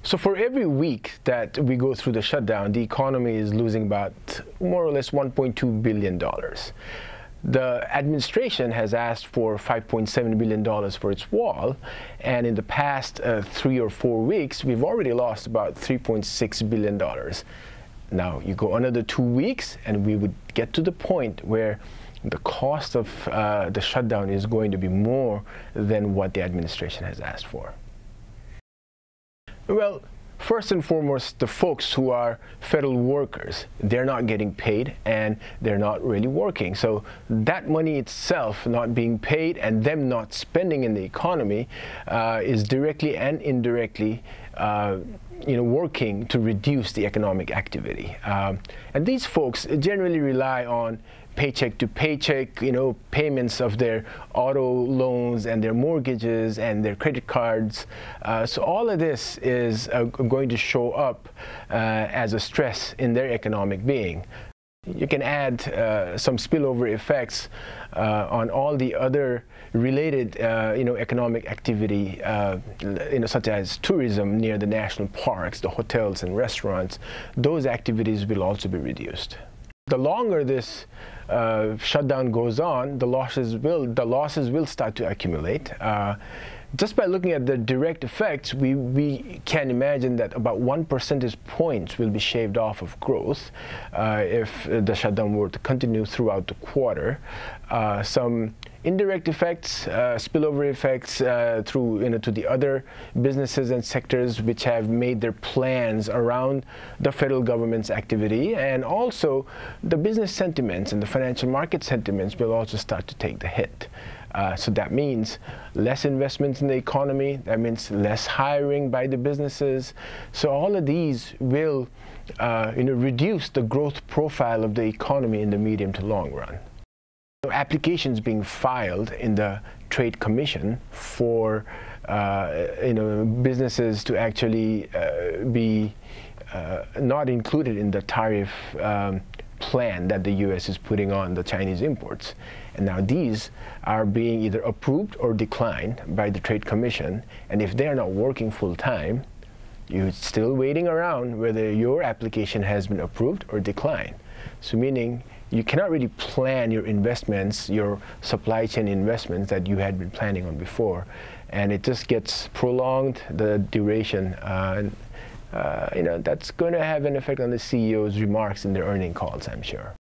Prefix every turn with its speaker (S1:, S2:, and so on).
S1: So for every week that we go through the shutdown, the economy is losing about more or less $1.2 billion. The administration has asked for $5.7 billion for its wall, and in the past 3 or 4 weeks, we've already lost about $3.6 billion. Now, you go another 2 weeks, and we would get to the point where the cost of the shutdown is going to be more than what the administration has asked for. Well, first and foremost, the folks who are federal workers, they're not getting paid and they're not really working. So that money itself not being paid and them not spending in the economy is directly and indirectly working to reduce the economic activity. And these folks generally rely on paycheck to paycheck, payments of their auto loans and their mortgages and their credit cards. So all of this is going to show up as a stress in their economic being. You can add some spillover effects on all the other related, economic activity, such as tourism near the national parks, the hotels and restaurants. Those activities will also be reduced. The longer this shutdown goes on, the losses will start to accumulate. Just by looking at the direct effects, we can imagine that about 1 percentage point will be shaved off of growth if the shutdown were to continue throughout the quarter. Some indirect effects, spillover effects through to the other businesses and sectors which have made their plans around the federal government's activity, and also the business sentiments and the financial market sentiments will also start to take the hit. So that means less investments in the economy, that means less hiring by the businesses. So all of these will reduce the growth profile of the economy in the medium to long run. Applications being filed in the Trade Commission for businesses to actually be not included in the tariff plan that the U.S. is putting on the Chinese imports. And now these are being either approved or declined by the Trade Commission, and if they are not working full-time, you're still waiting around whether your application has been approved or declined. So meaning you cannot really plan your investments, your supply chain investments that you had been planning on before, and it just gets prolonged, the duration. That's going to have an effect on the CEO's remarks in their earnings calls, I'm sure.